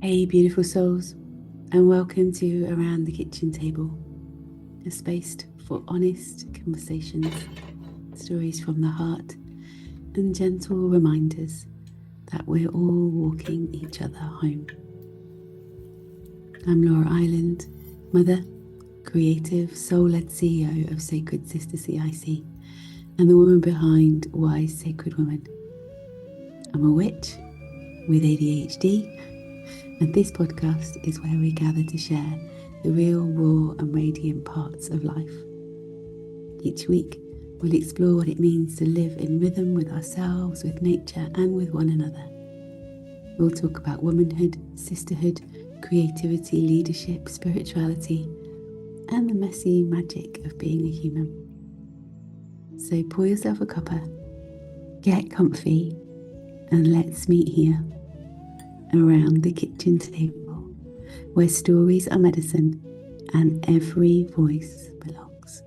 Hey, beautiful souls, and welcome to Around the Kitchen Table, a space for honest conversations, stories from the heart, and gentle reminders that we're all walking each other home. I'm Laura Island, mother, creative, soul-led CEO of Sacred Sister CIC, and the woman behind Wise Sacred Woman. I'm a witch with ADHD, and this podcast is where we gather to share the real, raw, and radiant parts of life. Each week, we'll explore what it means to live in rhythm with ourselves, with nature, and with one another. We'll talk about womanhood, sisterhood, creativity, leadership, spirituality, and the messy magic of being a human. So pour yourself a cuppa, get comfy, and let's meet here around the kitchen table, where stories are medicine and every voice belongs.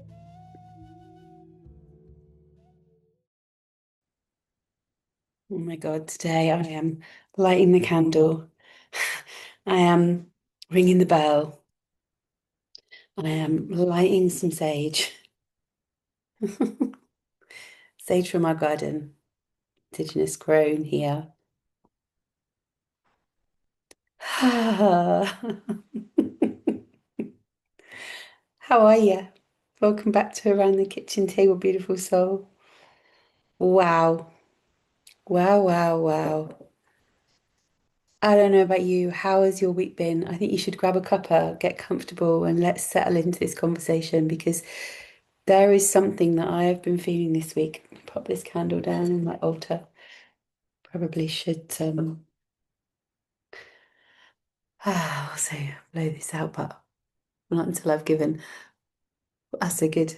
Oh my God, today I am lighting the candle. I am ringing the bell. I am lighting some sage. Sage from our garden, indigenous grown here. How are you? Welcome back to Around the Kitchen Table, beautiful soul. Wow. Wow, wow, wow. I don't know about you. How has your week been? I think you should grab a cuppa, get comfortable, and let's settle into this conversation because there is something that I have been feeling this week. Pop this candle down on my altar. Probably should also blow this out, but not until I've given us a good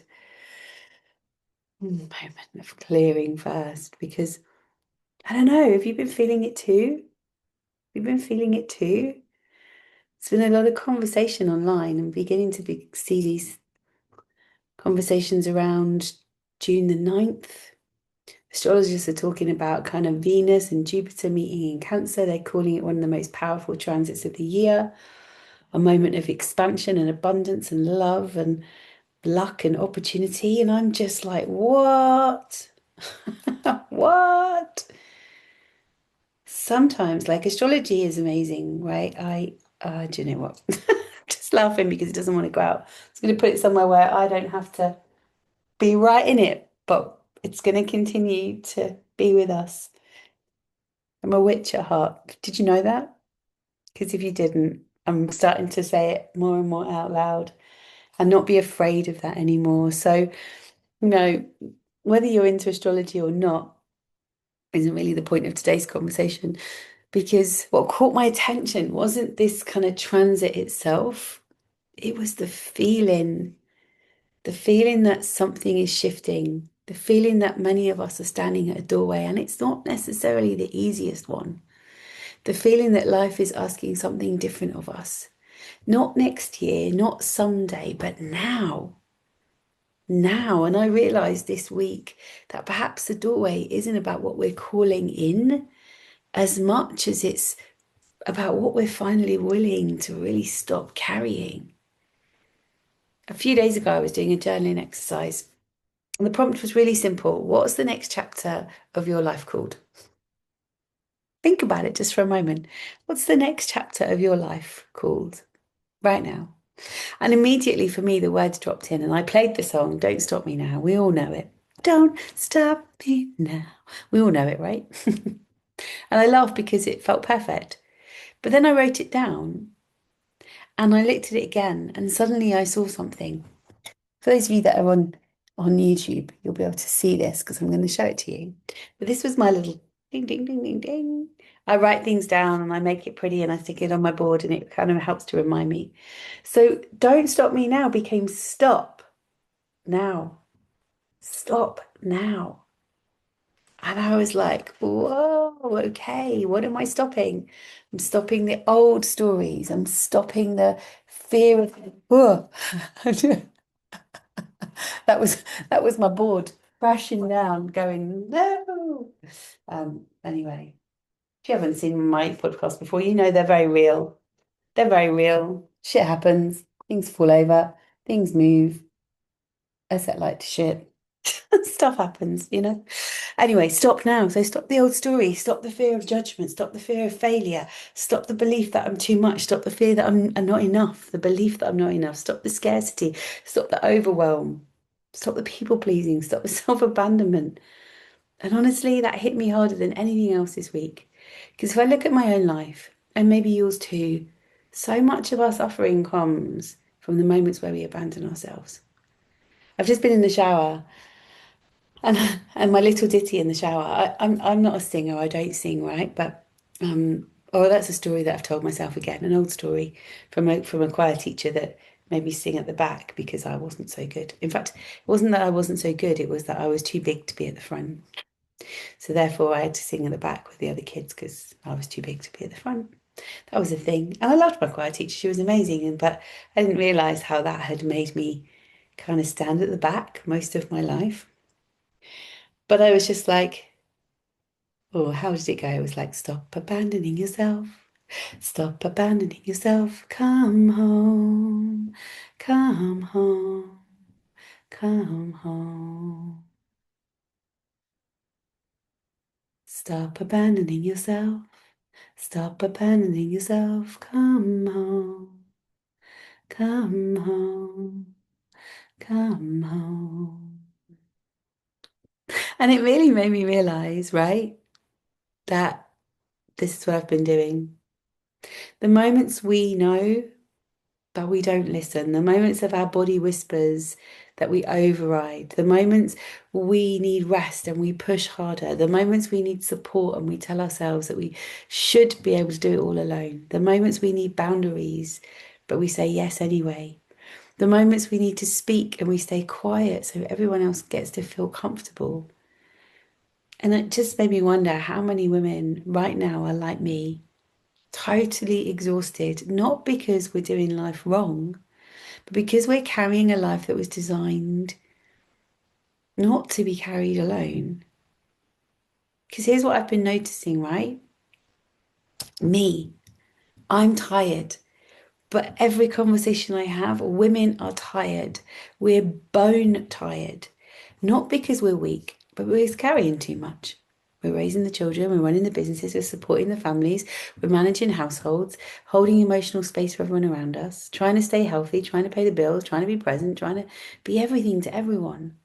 moment of clearing first. Because I don't know, have you been feeling it too? You've been feeling it too? It's been a lot of conversation online and beginning to see these conversations around June the 9th. Astrologers are talking about kind of Venus and Jupiter meeting in Cancer. They're calling it one of the most powerful transits of the year, a moment of expansion and abundance and love and luck and opportunity. And I'm just like, what? What? Sometimes, like, astrology is amazing, right? Do you know what? Just laughing because it doesn't want to go out. It's going to put it somewhere where I don't have to be right in it, but it's going to continue to be with us. I'm a witch at heart. Did you know that? Because if you didn't, I'm starting to say it more and more out loud and not be afraid of that anymore. So, you know, whether you're into astrology or not isn't really the point of today's conversation, because what caught my attention wasn't this kind of transit itself. It was the feeling that something is shifting, the feeling that many of us are standing at a doorway and it's not necessarily the easiest one. The feeling that life is asking something different of us. Not next year, not someday, but now. Now. And I realized this week that perhaps the doorway isn't about what we're calling in as much as it's about what we're finally willing to really stop carrying. A few days ago, I was doing a journaling exercise, and the prompt was really simple. What's the next chapter of your life called? Think about it just for a moment. What's the next chapter of your life called right now? And immediately for me, the words dropped in, and I played the song, Don't Stop Me Now. We all know it. Don't stop me now. We all know it, right? And I laughed because it felt perfect. But then I wrote it down and I looked at it again, and suddenly I saw something. For those of you that are on YouTube, you'll be able to see this because I'm going to show it to you. But this was my little ding, ding, ding, ding, ding. I write things down and I make it pretty and I stick it on my board and it kind of helps to remind me. So don't stop me now became stop now. Stop now. And I was like, whoa, okay, what am I stopping? I'm stopping the old stories. I'm stopping the fear of, oh. That was my board crashing down, going, no. Anyway, If you haven't seen my podcast before, you know they're very real. They're very real. Shit happens. Things fall over. Things move. I set light to shit. Stuff happens, you know. Anyway, stop now. So stop the old story. Stop the fear of judgment. Stop the fear of failure. Stop the belief that I'm too much. Stop the fear that I'm not enough. The belief that I'm not enough. Stop the scarcity. Stop the overwhelm. Stop the people pleasing. Stop the self-abandonment. And honestly, that hit me harder than anything else this week. Because if I look at my own life, and maybe yours too, so much of our suffering comes from the moments where we abandon ourselves. I've just been in the shower and and my little ditty in the shower. I'm not a singer, I don't sing, right? But oh, that's a story that I've told myself again, an old story from a choir teacher that made me sing at the back because I wasn't so good. In fact, it wasn't that I wasn't so good, it was that I was too big to be at the front. So therefore, I had to sing at the back with the other kids because I was too big to be at the front. That was a thing. And I loved my choir teacher. She was amazing. But I didn't realise how that had made me kind of stand at the back most of my life. But I was just like, oh, how did it go? It was like, stop abandoning yourself. Stop abandoning yourself. Come home. Come home. Come home. Stop abandoning yourself. Stop abandoning yourself. Come home. Come home. Come home. And it really made me realize, right, that this is what I've been doing. The moments we know, but we don't listen, the moments of our body whispers that we override, the moments we need rest and we push harder, the moments we need support and we tell ourselves that we should be able to do it all alone, the moments we need boundaries, but we say yes anyway. The moments we need to speak and we stay quiet so everyone else gets to feel comfortable. And it just made me wonder how many women right now are like me, totally exhausted, not because we're doing life wrong, but because we're carrying a life that was designed not to be carried alone. Because here's what I've been noticing, right? Me, I'm tired. But every conversation I have, women are tired. We're bone tired. Not because we're weak, but we're carrying too much. We're raising the children, we're running the businesses, we're supporting the families, we're managing households, holding emotional space for everyone around us, trying to stay healthy, trying to pay the bills, trying to be present, trying to be everything to everyone.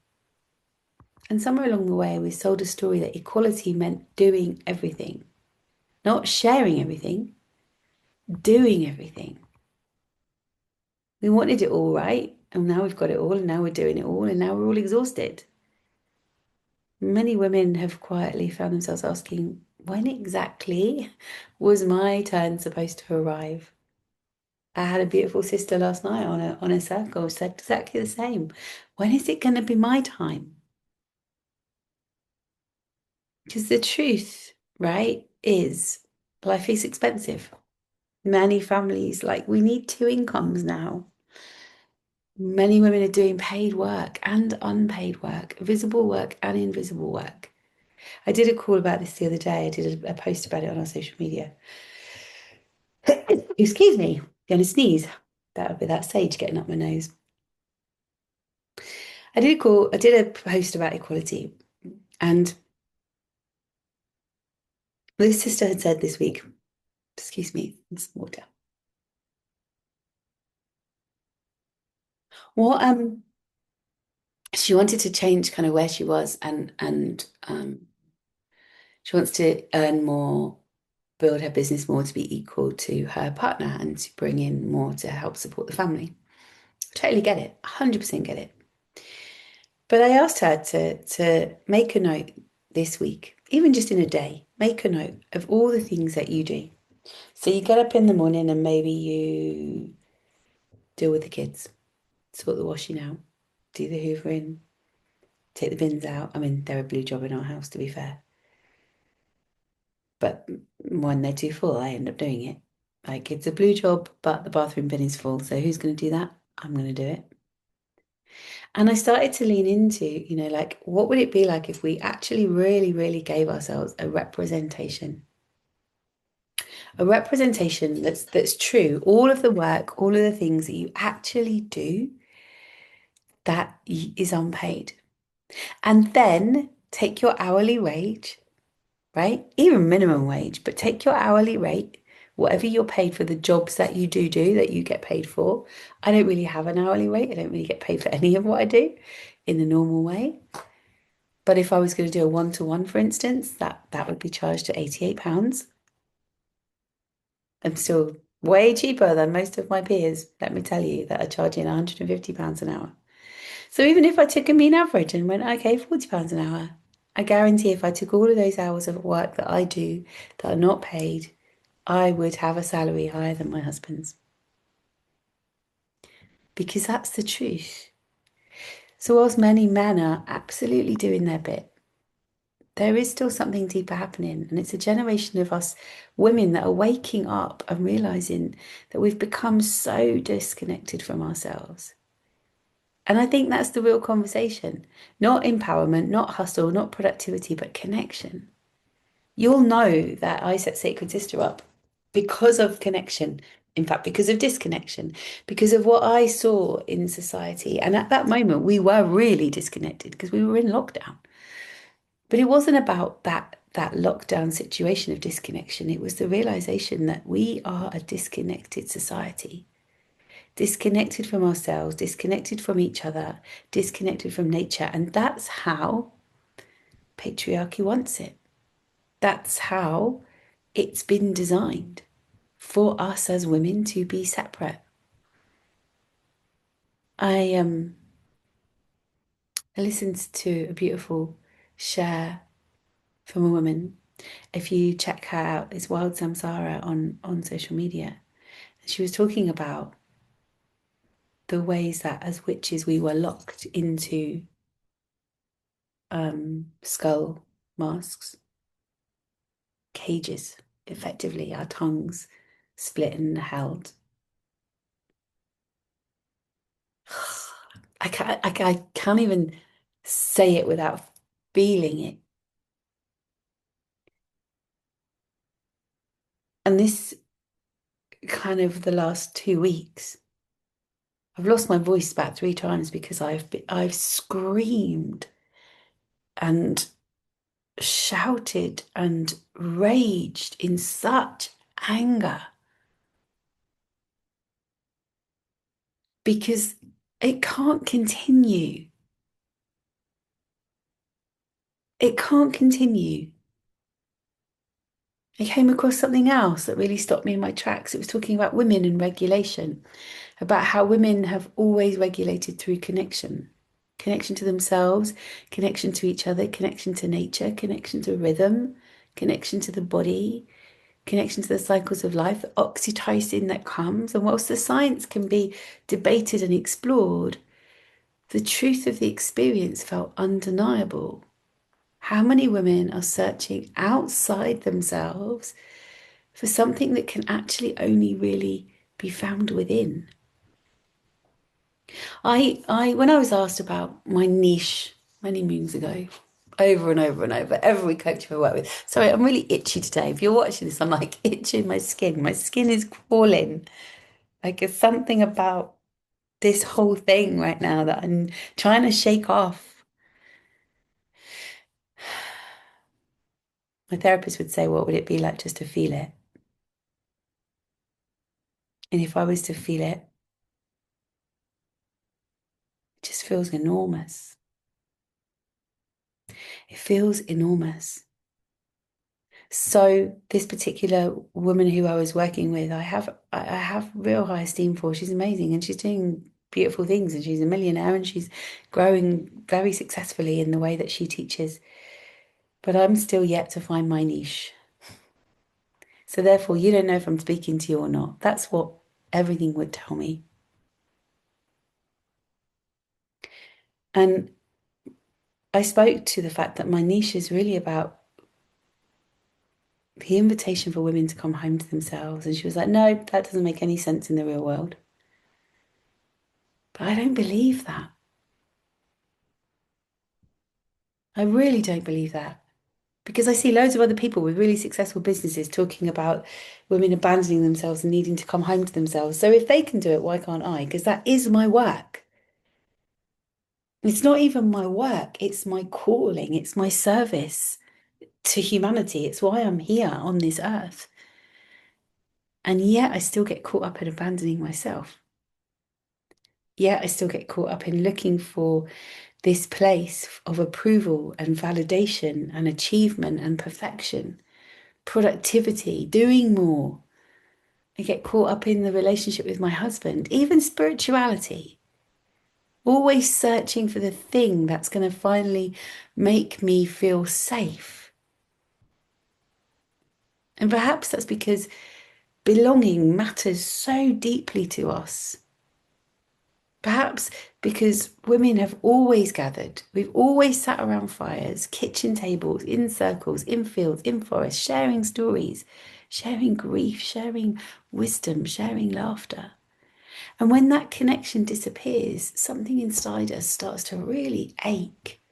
And somewhere along the way, we sold a story that equality meant doing everything, not sharing everything, doing everything. We wanted it all, right? And now we've got it all, and now we're doing it all, and now we're all exhausted. Many women have quietly found themselves asking, when exactly was my turn supposed to arrive? I had a beautiful sister last night on a circle said exactly the same. When is it going to be my time? Because the truth, right, is life is expensive. Many families, like, we need two incomes now. Many women are doing paid work and unpaid work, visible work and invisible work. I did a call about this the other day. I did a post about it on our social media. Excuse me, going to sneeze. That would be that sage getting up my nose. I did a post about equality, and this sister had said this week, excuse me, some water. What she wanted to change kind of where she was and she wants to earn more, build her business more to be equal to her partner and to bring in more to help support the family. Totally get it, 100% get it. But I asked her to make a note this week, even just in a day, make a note of all the things that you do. So you get up in the morning and maybe you deal with the kids, sort the washing out, do the hoovering, take the bins out. I mean, they're a blue job in our house, to be fair. But when they're too full, I end up doing it. Like, it's a blue job, but the bathroom bin is full. So who's going to do that? I'm going to do it. And I started to lean into, like, what would it be like if we actually really, really gave ourselves a representation? A representation that's true, all of the work, all of the things that you actually do that is unpaid. And then take your hourly wage, right? Even minimum wage, but take your hourly rate, whatever you're paid for the jobs that you do that you get paid for. I don't really have an hourly rate. I don't really get paid for any of what I do in the normal way. But if I was going to do a one-to-one, for instance, that would be charged at £88. I'm still way cheaper than most of my peers, let me tell you, that are charging £150 an hour. So even if I took a mean average and went, okay, £40 an hour, I guarantee if I took all of those hours of work that I do that are not paid, I would have a salary higher than my husband's. Because that's the truth. So whilst many men are absolutely doing their bit, there is still something deeper happening. And it's a generation of us women that are waking up and realizing that we've become so disconnected from ourselves. And I think that's the real conversation. Not empowerment, not hustle, not productivity, but connection. You'll know that I set Sacred Sister up because of connection. In fact, because of disconnection, because of what I saw in society. And at that moment, we were really disconnected because we were in lockdown. But it wasn't about that lockdown situation of disconnection. It was the realization that we are a disconnected society, disconnected from ourselves, disconnected from each other, disconnected from nature. And that's how patriarchy wants it. That's how it's been designed for us as women to be separate. I I listened to a beautiful share from a woman. If you check her out, it's Wild Samsara on social media. And she was talking about the ways that as witches we were locked into skull masks, cages, effectively, our tongues split and held. I can't even say it without feeling it. And this kind of the last 2 weeks, I've lost my voice about 3 times because I've screamed and shouted and raged in such anger because it can't continue. It can't continue. I came across something else that really stopped me in my tracks. It was talking about women and regulation, about how women have always regulated through connection. Connection to themselves, connection to each other, connection to nature, connection to rhythm, connection to the body, connection to the cycles of life, the oxytocin that comes. And whilst the science can be debated and explored, the truth of the experience felt undeniable. How many women are searching outside themselves for something that can actually only really be found within? When I was asked about my niche many moons ago, over and over and over, every coach I've worked with. Sorry, I'm really itchy today. If you're watching this, I'm like itching my skin. My skin is crawling. Like there's something about this whole thing right now that I'm trying to shake off. My therapist would say, what would it be like just to feel it? And if I was to feel it, it just feels enormous. It feels enormous. So this particular woman who I was working with, I have real high esteem for. She's amazing and she's doing beautiful things and she's a millionaire and she's growing very successfully in the way that she teaches. But I'm still yet to find my niche. So therefore, you don't know if I'm speaking to you or not. That's what everything would tell me. And I spoke to the fact that my niche is really about the invitation for women to come home to themselves. And she was like, no, that doesn't make any sense in the real world. But I don't believe that. I really don't believe that. Because I see loads of other people with really successful businesses talking about women abandoning themselves and needing to come home to themselves. So if they can do it, why can't I? Because that is my work. It's not even my work, it's my calling, it's my service to humanity. It's why I'm here on this earth. And yet I still get caught up in abandoning myself. Yet I still get caught up in looking for this place of approval and validation and achievement and perfection, productivity, doing more. I get caught up in the relationship with my husband, even spirituality, always searching for the thing that's going to finally make me feel safe. And perhaps that's because belonging matters so deeply to us. Perhaps because women have always gathered, we've always sat around fires, kitchen tables, in circles, in fields, in forests, sharing stories, sharing grief, sharing wisdom, sharing laughter. And when that connection disappears, something inside us starts to really ache.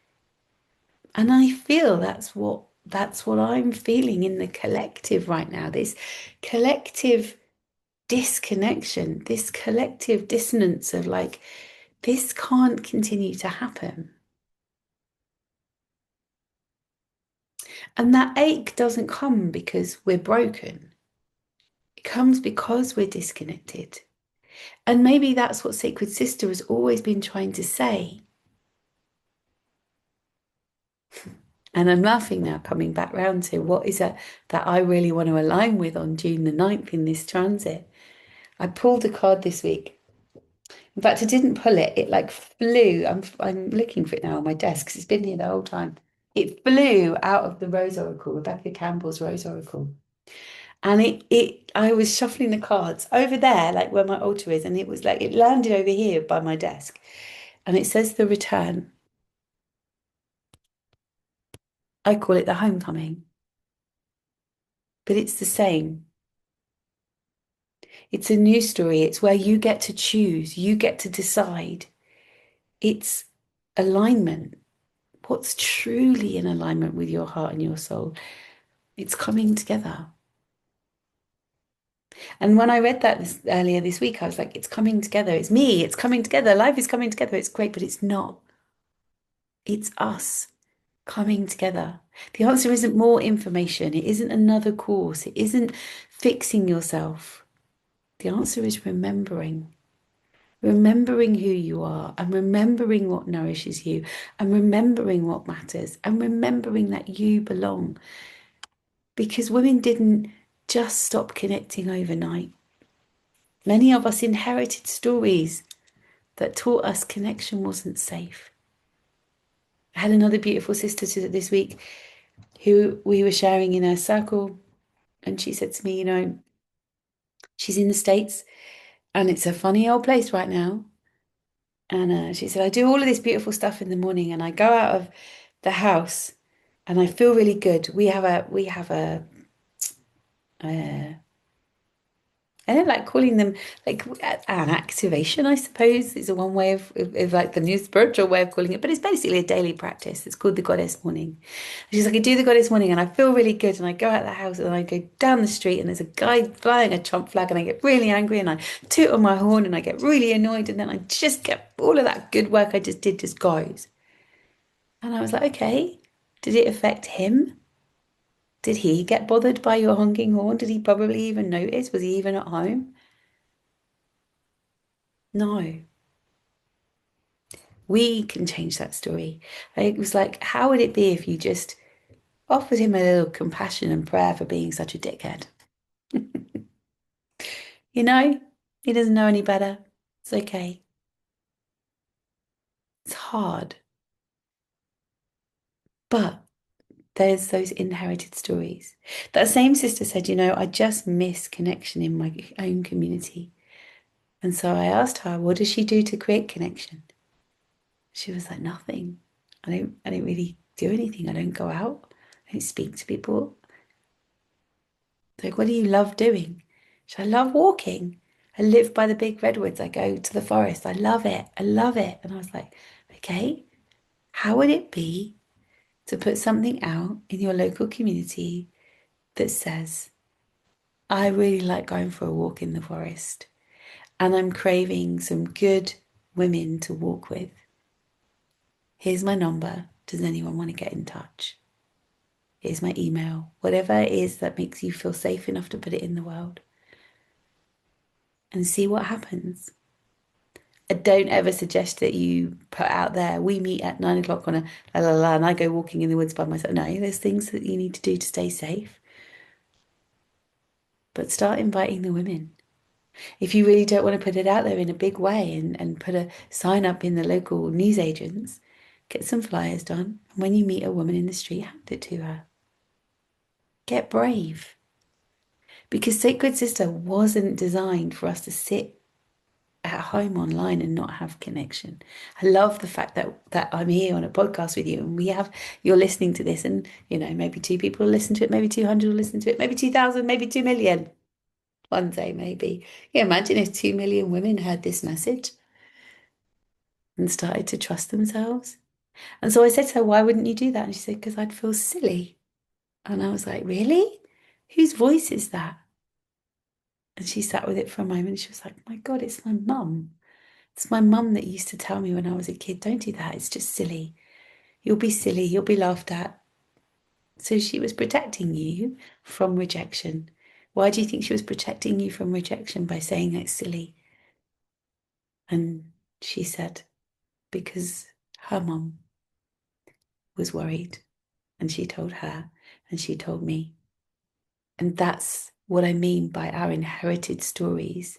And I feel that's what I'm feeling in the collective right now. This collective disconnection, this collective dissonance of like, this can't continue to happen. And that ache doesn't come because we're broken. It comes because we're disconnected. And maybe that's what Sacred Sister has always been trying to say. And I'm laughing now, coming back round to what is it that I really want to align with on June the 9th in this transit. I pulled a card this week. In fact, I didn't pull it. It like flew. I'm looking for it now on my desk because it's been here the whole time. It flew out of the Rose Oracle, Rebecca Campbell's Rose Oracle. And I was shuffling the cards over there, like where my altar is, and it was like it landed over here by my desk. And it says the return. I call it the homecoming, but it's the same. It's a new story. It's where you get to choose, you get to decide. It's alignment. What's truly in alignment with your heart and your soul? It's coming together. And when I read that earlier this week, I was like, it's coming together. It's me. It's coming together. Life is coming together. It's great, but it's not. It's us coming together. The answer isn't more information. It isn't another course. It isn't fixing yourself. The answer is remembering. Remembering who you are and remembering what nourishes you and remembering what matters and remembering that you belong. Because women didn't just stop connecting overnight. Many of us inherited stories that taught us connection wasn't safe. I had another beautiful sister this week who we were sharing in a circle, and she said to me, she's in the States and it's a funny old place right now. And she said, I do all of this beautiful stuff in the morning and I go out of the house and I feel really good. We have a I don't like calling them like an activation, I suppose, is a one way of like the new spiritual way of calling it, but it's basically a daily practice. It's called the Goddess Morning. And she's like, I do the Goddess Morning and I feel really good. And I go out the house and I go down the street and there's a guy flying a Trump flag and I get really angry and I toot on my horn and I get really annoyed. And then I just get all of that good work I just did just goes. And I was like, okay, did it affect him? Did he get bothered by your honking horn? Did he probably even notice? Was he even at home? No. We can change that story. It was like, how would it be if you just offered him a little compassion and prayer for being such a dickhead? You know, he doesn't know any better. It's okay. It's hard. But there's those inherited stories. That same sister said, I just miss connection in my own community. And so I asked her, what does she do to create connection? She was like, nothing. I don't really do anything. I don't go out. I don't speak to people. Like, what do you love doing? I love walking. I live by the big redwoods. I go to the forest. I love it. I love it. And I was like, okay, how would it be to put something out in your local community that says, I really like going for a walk in the forest and I'm craving some good women to walk with. Here's my number. Does anyone want to get in touch? Here's my email. Whatever it is that makes you feel safe enough to put it in the world and see what happens. I don't ever suggest that you put out there, we meet at 9 o'clock on a la la la, and I go walking in the woods by myself. No, there's things that you need to do to stay safe. But start inviting the women. If you really don't want to put it out there in a big way and put a sign up in the local newsagents, get some flyers done. And when you meet a woman in the street, hand it to her. Get brave. Because Sacred Sister wasn't designed for us to sit at home online and not have connection. I love the fact that I'm here on a podcast with you and you're listening to this and maybe 2 people will listen to it, maybe 200 will listen to it, maybe 2,000, maybe 2 million one day, maybe. Yeah, imagine if 2 million women heard this message and started to trust themselves. And so I said to her, why wouldn't you do that? And she said, because I'd feel silly. And I was like, really? Whose voice is that? And she sat with it for a moment. She was like, my God, it's my mum. It's my mum that used to tell me when I was a kid, don't do that. It's just silly. You'll be silly. You'll be laughed at. So she was protecting you from rejection. Why do you think she was protecting you from rejection by saying it's silly? And she said, because her mum was worried and she told her and she told me. And that's what I mean by our inherited stories.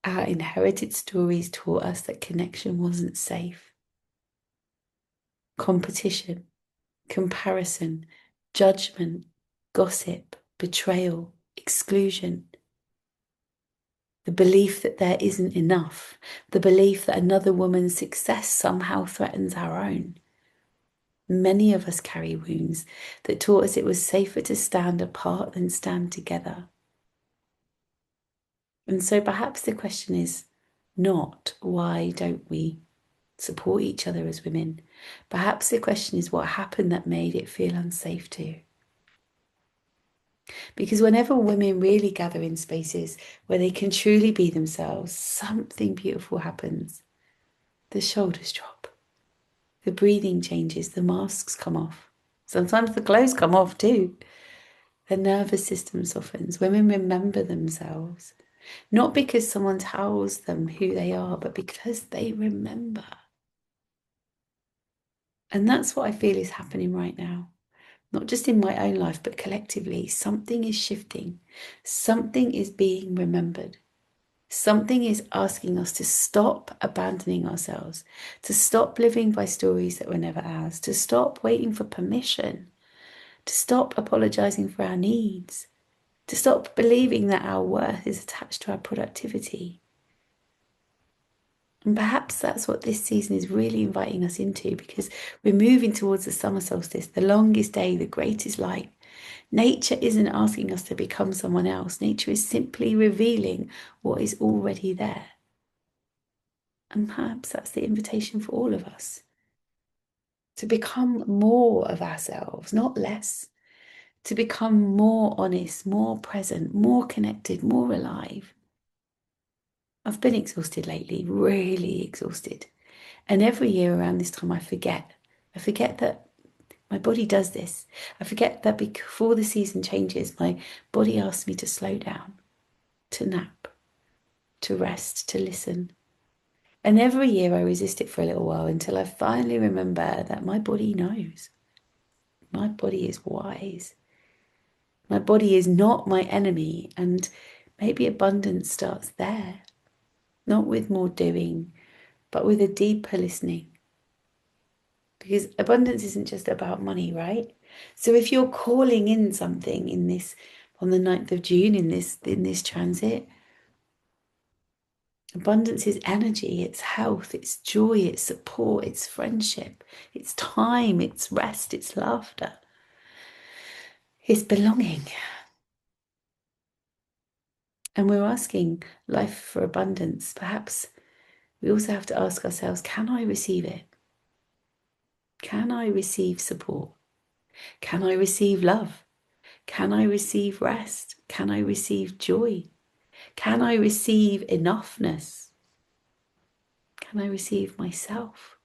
Our inherited stories taught us that connection wasn't safe. Competition, comparison, judgment, gossip, betrayal, exclusion. The belief that there isn't enough, the belief that another woman's success somehow threatens our own. Many of us carry wounds that taught us it was safer to stand apart than stand together. And so perhaps the question is not why don't we support each other as women? Perhaps the question is what happened that made it feel unsafe to. Because whenever women really gather in spaces where they can truly be themselves, something beautiful happens. The shoulders drop, the breathing changes, the masks come off. Sometimes the clothes come off too. The nervous system softens. Women remember themselves, not because someone tells them who they are, but because they remember. And that's what I feel is happening right now. Not just in my own life, but collectively. Something is shifting. Something is being remembered. Something is asking us to stop abandoning ourselves, to stop living by stories that were never ours, to stop waiting for permission, to stop apologizing for our needs, to stop believing that our worth is attached to our productivity. And perhaps that's what this season is really inviting us into, because we're moving towards the summer solstice, the longest day, the greatest light. Nature isn't asking us to become someone else. Nature is simply revealing what is already there. And perhaps that's the invitation for all of us to become more of ourselves, not less, to become more honest, more present, more connected, more alive. I've been exhausted lately, really exhausted. And every year around this time, I forget. I forget that my body does this. I forget that before the season changes, my body asks me to slow down, to nap, to rest, to listen. And every year I resist it for a little while until I finally remember that my body knows. My body is wise. My body is not my enemy. And maybe abundance starts there, not with more doing, but with a deeper listening. Because abundance isn't just about money, right? So if you're calling in something in this, on the 9th of June, in this transit, abundance is energy, it's health, it's joy, it's support, it's friendship, it's time, it's rest, it's laughter, it's belonging. And we're asking life for abundance. Perhaps we also have to ask ourselves, can I receive it? Can I receive support? Can I receive love? Can I receive rest? Can I receive joy? Can I receive enoughness? Can I receive myself?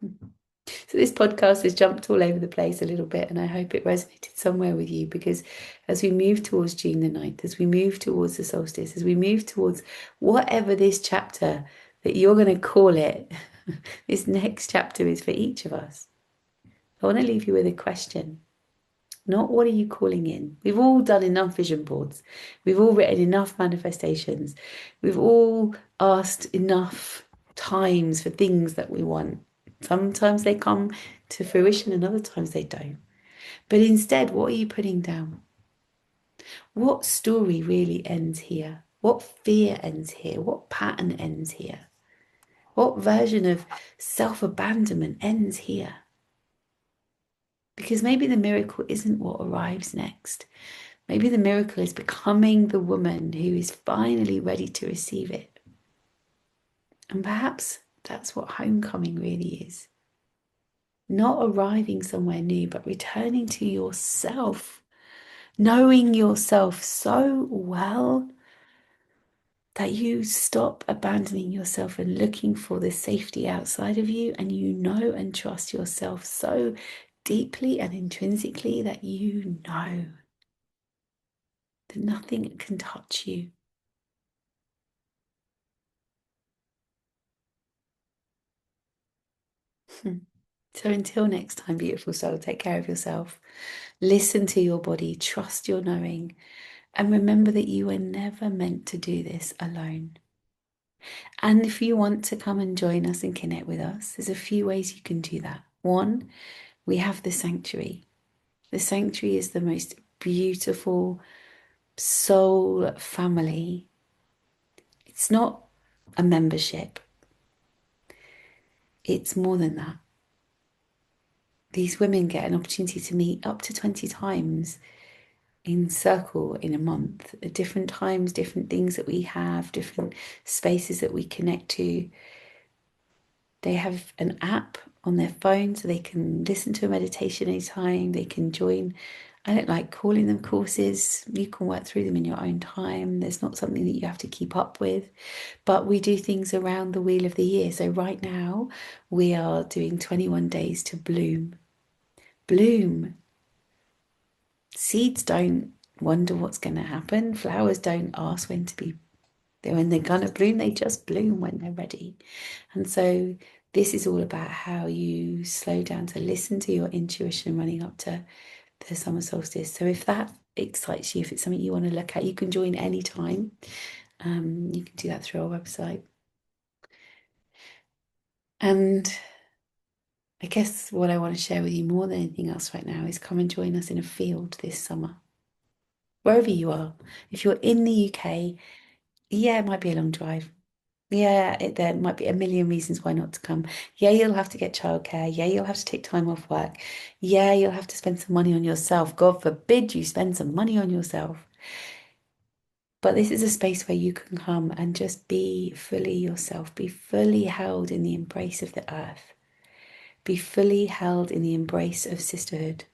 So this podcast has jumped all over the place a little bit, and I hope it resonated somewhere with you, because as we move towards June the 9th, as we move towards the solstice, as we move towards whatever this chapter that you're going to call it, this next chapter is for each of us. I want to leave you with a question. Not what are you calling in? We've all done enough vision boards. We've all written enough manifestations. We've all asked enough times for things that we want. Sometimes they come to fruition and other times they don't. But instead, what are you putting down? What story really ends here? What fear ends here? What pattern ends here? What version of self-abandonment ends here? Because maybe the miracle isn't what arrives next. Maybe the miracle is becoming the woman who is finally ready to receive it. And perhaps that's what homecoming really is. Not arriving somewhere new, but returning to yourself, knowing yourself so well that you stop abandoning yourself and looking for the safety outside of you, and you know and trust yourself so deeply and intrinsically that you know that nothing can touch you. So until next time, beautiful soul, take care of yourself. Listen to your body, trust your knowing, and remember that you were never meant to do this alone. And if you want to come and join us and connect with us, there's a few ways you can do that. One, we have the sanctuary. The sanctuary is the most beautiful soul family. It's not a membership, it's more than that. These women get an opportunity to meet up to 20 times in circle in a month, at different times, different things that we have, different spaces that we connect to. They have an app on their phone so they can listen to a meditation anytime. They can join. I don't like calling them courses. You can work through them in your own time. There's not something that you have to keep up with. But we do things around the wheel of the year. So right now we are doing 21 days to bloom. Bloom. Seeds don't wonder what's going to happen. Flowers don't ask when they're going to bloom. They just bloom when they're ready. And so this is all about how you slow down to listen to your intuition running up to the summer solstice. So if that excites you, if it's something you want to look at, you can join anytime. You can do that through our website. And I guess what I want to share with you more than anything else right now is come and join us in a field this summer, wherever you are. If you're in the UK, yeah, it might be a long drive. Yeah, there might be a million reasons why not to come. Yeah, you'll have to get childcare. Yeah, you'll have to take time off work. Yeah, you'll have to spend some money on yourself. God forbid you spend some money on yourself. But this is a space where you can come and just be fully yourself, be fully held in the embrace of the earth, be fully held in the embrace of sisterhood.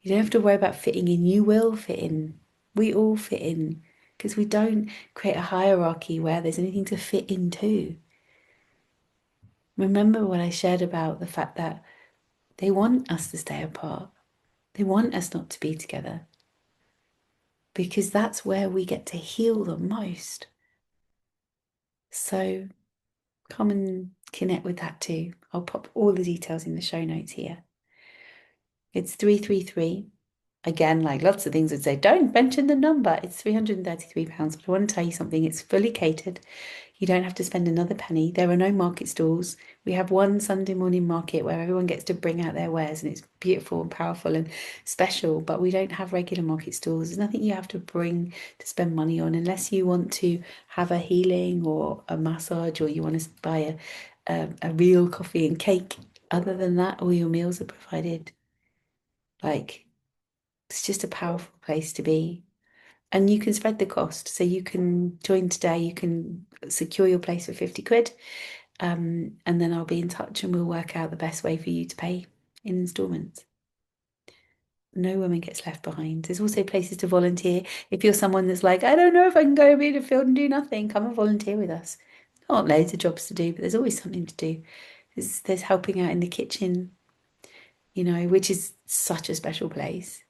You don't have to worry about fitting in. You will fit in. We all fit in because we don't create a hierarchy where there's anything to fit into. Remember what I shared about the fact that they want us to stay apart. They want us not to be together because that's where we get to heal the most. So come and connect with that too. I'll pop all the details in the show notes here. It's 333. Again, like lots of things would say, don't mention the number. It's £333. But I want to tell you something, it's fully catered. You don't have to spend another penny. There are no market stalls. We have one Sunday morning market where everyone gets to bring out their wares and it's beautiful and powerful and special, but we don't have regular market stalls. There's nothing you have to bring to spend money on unless you want to have a healing or a massage or you want to buy a real coffee and cake. Other than that, all your meals are provided. Like, it's just a powerful place to be. And you can spread the cost. So you can join today, you can secure your place for 50 quid. And then I'll be in touch and we'll work out the best way for you to pay in installments. No woman gets left behind. There's also places to volunteer. If you're someone that's like, I don't know if I can go be in a field and do nothing, come and volunteer with us. There aren't loads of jobs to do, but there's always something to do. There's helping out in the kitchen, which is such a special place.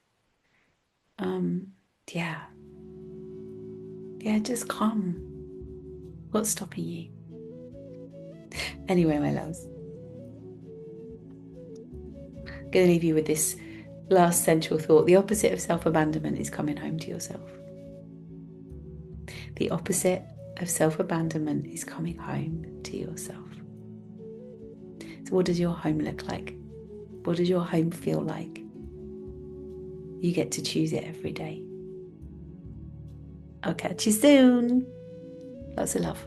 Yeah. Yeah, just come. What's stopping you? Anyway, my loves, I'm going to leave you with this last central thought. The opposite of self-abandonment is coming home to yourself. The opposite of self-abandonment is coming home to yourself. So what does your home look like? What does your home feel like? You get to choose it every day. I'll catch you soon. Lots of love.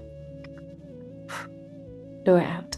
Laura out.